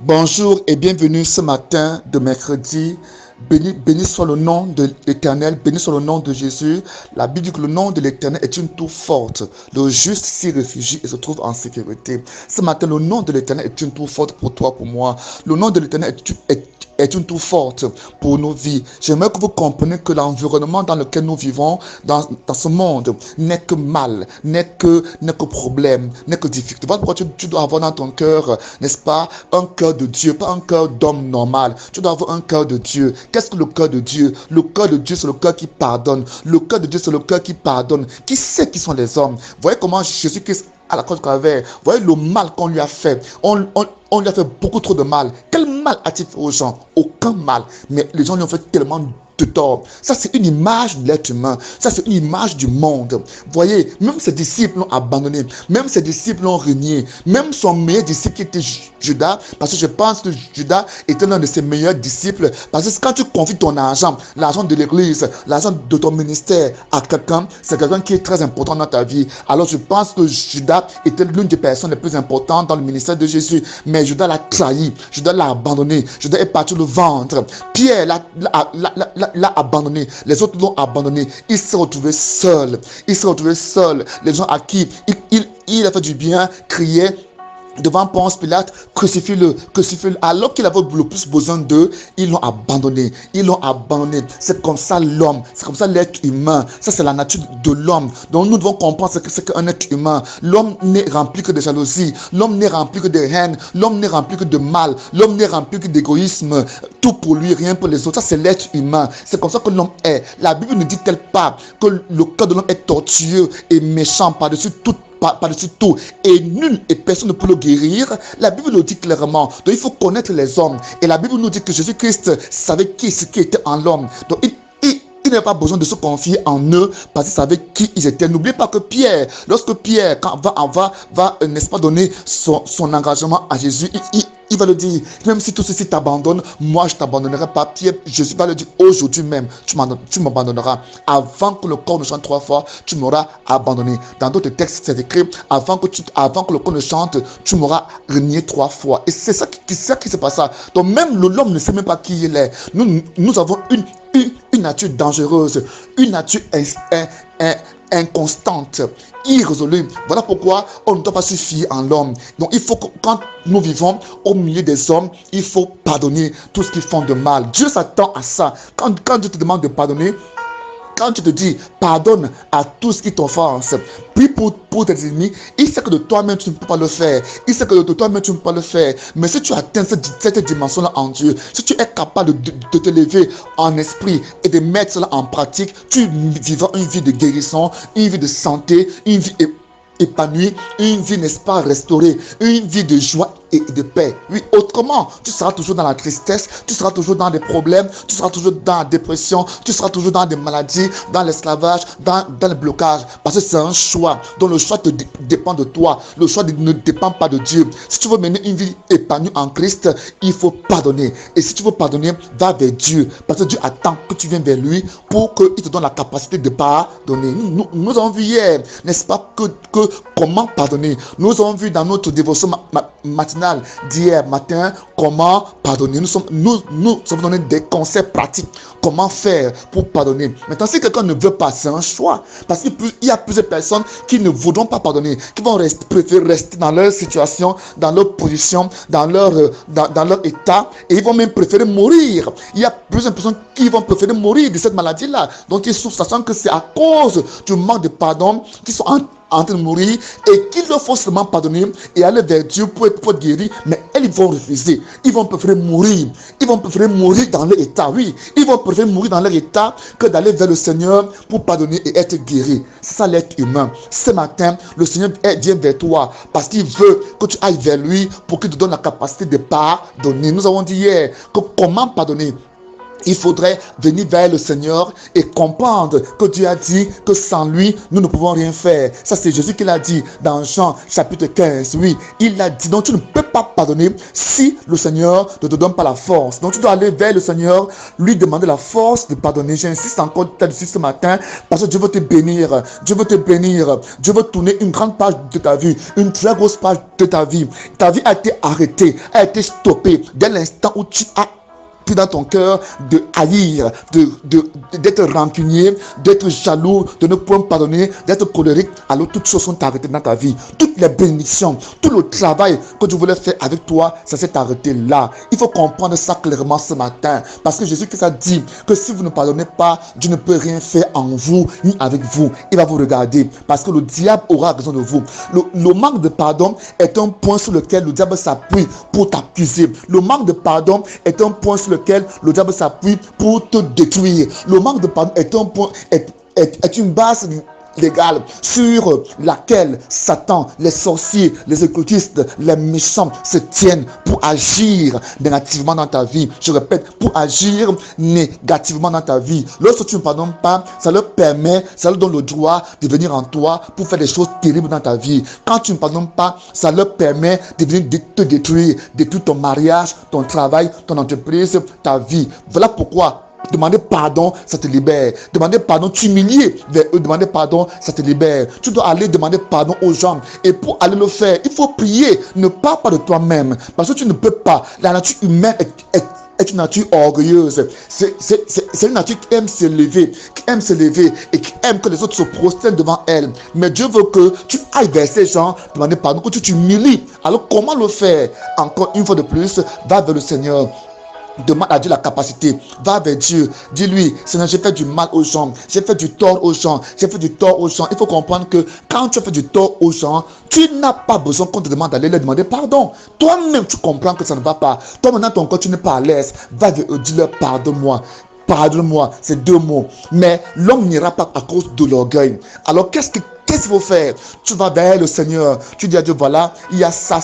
Bonjour et bienvenue ce matin de mercredi. Béni soit le nom de l'Éternel, béni soit le nom de Jésus. La Bible dit que le nom de l'Éternel est une tour forte. Le juste s'y réfugie et se trouve en sécurité. Ce matin, le nom de l'Éternel est une tour forte pour toi, pour moi. Le nom de l'Éternel est une tour forte pour nos vies. J'aimerais que vous compreniez que l'environnement dans lequel nous vivons, dans ce monde, n'est que mal, n'est que problème, n'est que difficulté. Voilà pourquoi tu dois avoir dans ton cœur, n'est-ce pas, un cœur de Dieu, pas un cœur d'homme normal. Tu dois avoir un cœur de Dieu. Qu'est-ce que le cœur de Dieu? Le cœur de Dieu, c'est le cœur qui pardonne. Le cœur de Dieu, c'est le cœur qui pardonne. Qui sait qui sont les hommes? Voyez comment Jésus-Christ à la croix du Calvaire, voyez le mal qu'on lui a fait. On lui a fait beaucoup trop de mal. Quel mal a-t-il fait aux gens? Aucun mal. Mais les gens lui ont fait tellement de tort. Ça, c'est une image de l'être humain. Ça, c'est une image du monde. Voyez, même ses disciples l'ont abandonné. Même ses disciples l'ont renié. Même son meilleur disciple qui était Judas, parce que je pense que Judas était l'un de ses meilleurs disciples. Parce que quand tu confies ton argent, l'argent de l'église, l'argent de ton ministère à quelqu'un, c'est quelqu'un qui est très important dans ta vie. Alors je pense que Judas était l'une des personnes les plus importantes dans le ministère de Jésus. Mais Judas l'a trahi. Judas l'a abandonné. Judas est parti le vendre. Pierre l'a abandonné. Les autres l'ont abandonné. Il s'est retrouvé seul. Il s'est retrouvé seul. Les gens à qui il a fait du bien criaient devant Ponce Pilate, crucifie-le, crucifie-le. Alors qu'il avait le plus besoin d'eux, ils l'ont abandonné. Ils l'ont abandonné. C'est comme ça l'homme, c'est comme ça l'être humain. Ça, c'est la nature de l'homme. Donc nous devons comprendre ce que c'est qu'un être humain. L'homme n'est rempli que de jalousie. L'homme n'est rempli que de haine. L'homme n'est rempli que de mal. L'homme n'est rempli que d'égoïsme. Tout pour lui, rien pour les autres. Ça, c'est l'être humain. C'est comme ça que l'homme est. La Bible ne dit-elle pas que le cœur de l'homme est tortueux et méchant par-dessus par-dessus tout, et nul et personne ne peut le guérir. La Bible le dit clairement. Donc il faut connaître les hommes. Et la Bible nous dit que Jésus-Christ savait ce qui était en l'homme. Donc il n'avait pas besoin de se confier en eux parce qu'il savait qui ils étaient. N'oubliez pas que Pierre, lorsque Pierre va n'est-ce pas, donner son engagement à Jésus, il va le dire, même si tout ceci t'abandonne, moi je ne t'abandonnerai pas. Pierre, Jésus va le dire, aujourd'hui même, tu m'abandonneras. Avant que le corps ne chante 3 fois, tu m'auras abandonné. Dans d'autres textes, c'est écrit, avant que le corps ne chante, tu m'auras renié 3 fois. Et c'est ça qui se passe. Donc même l'homme ne sait même pas qui il est. Nous avons une nature dangereuse, une nature inconstante, irrésolue. Voilà pourquoi on ne doit pas se fier en l'homme. Donc il faut que quand nous vivons au milieu des hommes, il faut pardonner tout ce qu'ils font de mal. Dieu s'attend à ça. Quand Dieu te demande de pardonner, quand tu te dis pardonne à tous qui t'offensent, puis pour tes ennemis, il sait que de toi-même tu ne peux pas le faire. Il sait que de toi-même tu ne peux pas le faire. Mais si tu atteins cette dimension-là en Dieu, si tu es capable de te lever en esprit et de mettre cela en pratique, tu vivras une vie de guérison, une vie de santé, une vie épanouie, une vie, n'est-ce pas, restaurée, une vie de joie et de paix. Oui, autrement, tu seras toujours dans la tristesse, tu seras toujours dans des problèmes, tu seras toujours dans la dépression, tu seras toujours dans des maladies, dans l'esclavage, dans le blocage. Parce que c'est un choix. Donc le choix dépend de toi. Le choix ne dépend pas de Dieu. Si tu veux mener une vie épanouie en Christ, il faut pardonner. Et si tu veux pardonner, va vers Dieu. Parce que Dieu attend que tu viennes vers lui pour qu'il te donne la capacité de pardonner. Nous avons vu hier, n'est-ce pas, que comment pardonner. Nous avons vu dans notre dévotion matinale d'hier matin comment pardonner. Nous sommes donné des conseils pratiques. Comment faire pour pardonner. Maintenant, si quelqu'un ne veut pas, c'est un choix. Parce qu'il y a plusieurs personnes qui ne voudront pas pardonner, qui vont préférer rester dans leur situation, dans leur position, dans leur état, et ils vont même préférer mourir. Il y a plusieurs personnes qui vont préférer mourir de cette maladie-là. Donc, ils souffrent, sachant que c'est à cause du manque de pardon qu'ils sont en train de mourir et qu'il leur faut seulement pardonner et aller vers Dieu pour être guéri, mais ils vont refuser. Ils vont préférer mourir. Ils vont préférer mourir dans leur état. Oui, ils vont préférer mourir dans leur état que d'aller vers le Seigneur pour pardonner et être guéri. C'est ça l'être humain. Ce matin, le Seigneur vient vers toi parce qu'il veut que tu ailles vers lui pour qu'il te donne la capacité de pardonner. Nous avons dit hier que comment pardonner. Il faudrait venir vers le Seigneur et comprendre que Dieu a dit que sans lui, nous ne pouvons rien faire. Ça, c'est Jésus qui l'a dit dans Jean chapitre 15. Oui, il l'a dit. Donc, tu ne peux pas pardonner si le Seigneur ne te donne pas la force. Donc, tu dois aller vers le Seigneur, lui demander la force de pardonner. J'insiste encore là-dessus ce matin parce que Dieu veut te bénir. Dieu veut te bénir. Dieu veut tourner une grande page de ta vie, une très grosse page de ta vie. Ta vie a été arrêtée, a été stoppée dès l'instant où tu as puis dans ton cœur de haïr, d'être rancunier, d'être jaloux, de ne point pardonner, d'être colérique, alors toutes choses sont arrêtées dans ta vie. Toutes les bénédictions, tout le travail que Dieu voulait faire avec toi, ça s'est arrêté là. Il faut comprendre ça clairement ce matin. Parce que Jésus-Christ a dit que si vous ne pardonnez pas, Dieu ne peut rien faire en vous, ni avec vous. Il va vous regarder. Parce que le diable aura raison de vous. Le manque de pardon est un point sur lequel le diable s'appuie pour t'accuser. Le manque de pardon est un point sur lequel le diable s'appuie pour te détruire. Le manque de pardon est un point, est une base légale sur laquelle Satan, les sorciers, les occultistes, les méchants se tiennent pour agir négativement dans ta vie. Je répète, pour agir négativement dans ta vie. Lorsque tu ne pardonnes pas, ça leur permet, ça leur donne le droit de venir en toi pour faire des choses terribles dans ta vie. Quand tu ne pardonnes pas, ça leur permet de venir te détruire ton mariage, ton travail, ton entreprise, ta vie. Voilà pourquoi demander pardon, ça te libère. Demander pardon, t'humilier vers eux, demander pardon, ça te libère. Tu dois aller demander pardon aux gens. Et pour aller le faire, il faut prier. Ne parle pas de toi-même. Parce que tu ne peux pas. La nature humaine est une nature orgueilleuse. C'est une nature qui aime se lever et qui aime que les autres se prosternent devant elle. Mais Dieu veut que tu ailles vers ces gens, demander pardon, que tu t'humilies. Alors comment le faire? Encore une fois de plus, va vers le Seigneur. Demande à Dieu la capacité. Va vers Dieu. Dis-lui, Seigneur, j'ai fait du mal aux gens. J'ai fait du tort aux gens. J'ai fait du tort aux gens. Il faut comprendre que quand tu as fait du tort aux gens, tu n'as pas besoin qu'on te demande d'aller leur demander pardon. Toi-même, tu comprends que ça ne va pas. Toi, maintenant, ton corps, tu n'es pas à l'aise. Va vers eux, dis-leur pardonne-moi. Pardonne-moi, c'est deux mots. Mais l'homme n'ira pas à cause de l'orgueil. Alors, qu'est-ce qu'il faut faire? Tu vas vers le Seigneur. Tu dis à Dieu, voilà, il y a ça.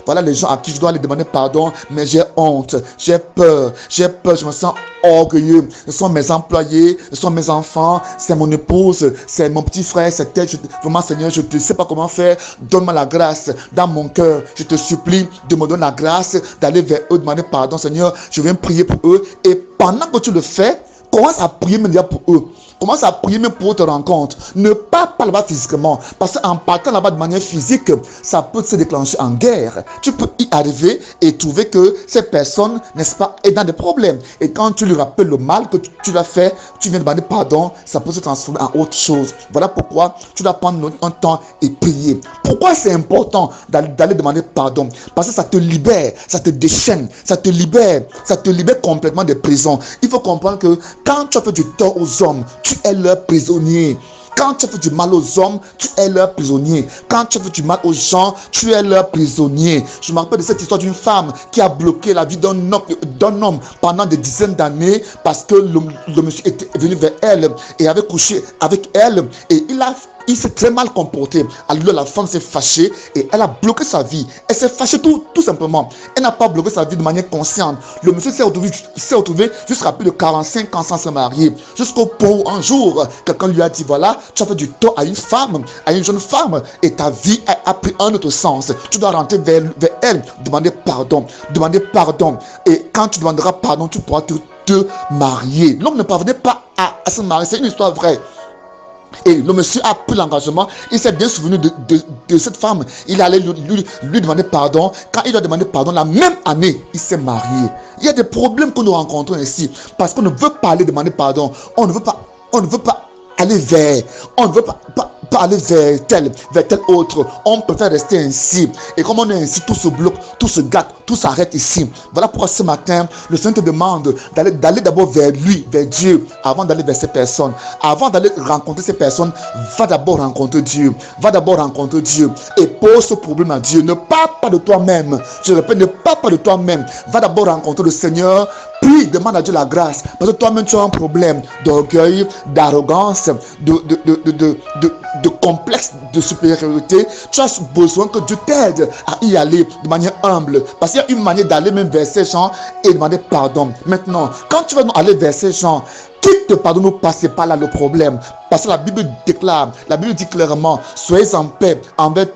Voilà les gens à qui je dois aller demander pardon. Mais j'ai honte, j'ai peur, je me sens orgueilleux. Ce sont mes employés, ce sont mes enfants, c'est mon épouse, c'est mon petit frère, c'est tel. Vraiment, Seigneur, je ne sais pas comment faire. Donne-moi la grâce dans mon cœur. Je te supplie de me donner la grâce d'aller vers eux, demander pardon. Seigneur, je viens prier pour eux. Et pendant que tu le fais, commence à prier même pour eux. Commence à prier même pour te rendre compte. Ne pars pas là-bas physiquement. Parce qu'en partant là-bas de manière physique, ça peut se déclencher en guerre. Tu peux y arriver et trouver que ces personnes, n'est-ce pas, est dans des problèmes. Et quand tu lui rappelles le mal que tu l'as fait, tu viens demander pardon, ça peut se transformer en autre chose. Voilà pourquoi tu dois prendre un temps et prier. Pourquoi c'est important d'aller demander pardon? Parce que ça te libère, ça te déchaîne, ça te libère complètement des prisons. Il faut comprendre que quand tu as fait du tort aux hommes, tu es leur prisonnier. Quand tu as fait du mal aux hommes, tu es leur prisonnier. Quand tu as fait du mal aux gens, tu es leur prisonnier. Je me rappelle de cette histoire d'une femme qui a bloqué la vie d'un homme pendant des dizaines d'années parce que le monsieur était venu vers elle et avait couché avec elle et il s'est très mal comporté. Alors la femme s'est fâchée et elle a bloqué sa vie. Elle s'est fâchée tout simplement. Elle n'a pas bloqué sa vie de manière consciente. Le monsieur s'est retrouvé jusqu'à plus de 45 ans sans se marier. Jusqu'au point où un jour, quelqu'un lui a dit, voilà, tu as fait du tort à une femme, à une jeune femme, et ta vie a pris un autre sens. Tu dois rentrer vers elle, demander pardon. Demander pardon. Et quand tu demanderas pardon, tu pourras te marier. L'homme ne parvenait pas à se marier. C'est une histoire vraie. Et le monsieur a pris l'engagement. Il s'est bien souvenu de cette femme. Il allait lui demander pardon. Quand il a demandé pardon, la même année, il s'est marié. Il y a des problèmes que nous rencontrons ici. Parce qu'on ne veut pas aller demander pardon. On ne veut pas aller vers. On ne veut pas aller vers tel autre. On préfère rester ainsi. Et comme on est ainsi, tout se bloque, tout se gâte, tout s'arrête ici. Voilà pourquoi ce matin, le Seigneur te demande d'aller d'abord vers lui, vers Dieu, avant d'aller vers ces personnes. Avant d'aller rencontrer ces personnes, va d'abord rencontrer Dieu. Va d'abord rencontrer Dieu. Et pose ce problème à Dieu. Ne parle pas de toi-même. Je répète, ne parle pas de toi-même. Va d'abord rencontrer le Seigneur. Puis demande à Dieu la grâce. Parce que toi-même, tu as un problème d'orgueil, d'arrogance, de complexe de supériorité, tu as besoin que Dieu t'aide à y aller de manière humble. Parce qu'il y a une manière d'aller même vers ces gens et demander pardon. Maintenant, quand tu vas aller vers ces gens, qui te pardonne ou pas, c'est pas là le problème. Parce que la Bible déclare, la Bible dit clairement, soyez en paix envers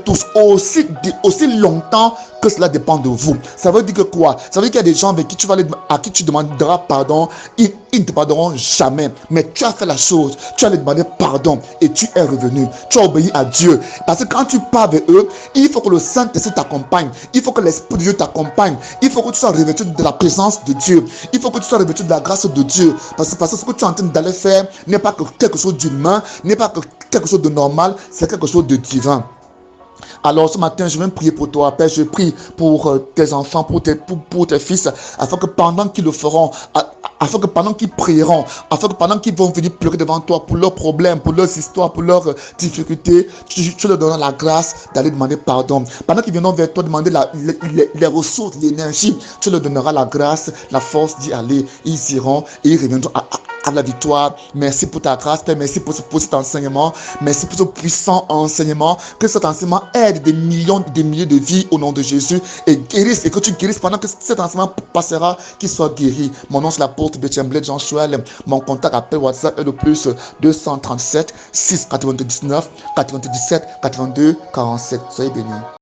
tous aussi longtemps que cela dépend de vous. Ça veut dire que quoi? Ça veut dire qu'il y a des gens avec qui tu vas aller, à qui tu demanderas pardon, ils ne te pardonneront jamais. Mais tu as fait la chose, tu as les demandé pardon et tu es revenu. Tu as obéi à Dieu. Parce que quand tu pars avec eux, il faut que le Saint-Esprit t'accompagne. Il faut que l'Esprit de Dieu t'accompagne. Il faut que tu sois revêtu de la présence de Dieu. Il faut que tu sois revêtu de la grâce de Dieu. Parce que ce que tu es en train d'aller faire n'est pas que quelque chose d'humain, n'est pas que quelque chose de normal, c'est quelque chose de divin. Alors ce matin, je vais prier pour toi, Père. Je prie pour tes enfants, pour tes fils, afin que pendant qu'ils le feront, afin que pendant qu'ils prieront, afin que pendant qu'ils vont venir pleurer devant toi pour leurs problèmes, pour leurs histoires, pour leurs difficultés, tu leur donneras la grâce d'aller demander pardon. Pendant qu'ils viendront vers toi demander les ressources, l'énergie, tu leur donneras la grâce, la force d'y aller. Ils iront et ils reviendront à la victoire. Merci pour ta grâce, Père. Merci pour cet enseignement. Merci pour ce puissant enseignement. Que cet enseignement aide des millions, des milliers de vies au nom de Jésus et guérisse, et que tu guérisses pendant que cet enseignement passera, qu'il soit guéri. Mon nom c'est l'apôtre Bétien Bled Jean Chouel. Mon contact appel WhatsApp est le plus 237 699 97 82 47. Soyez bénis.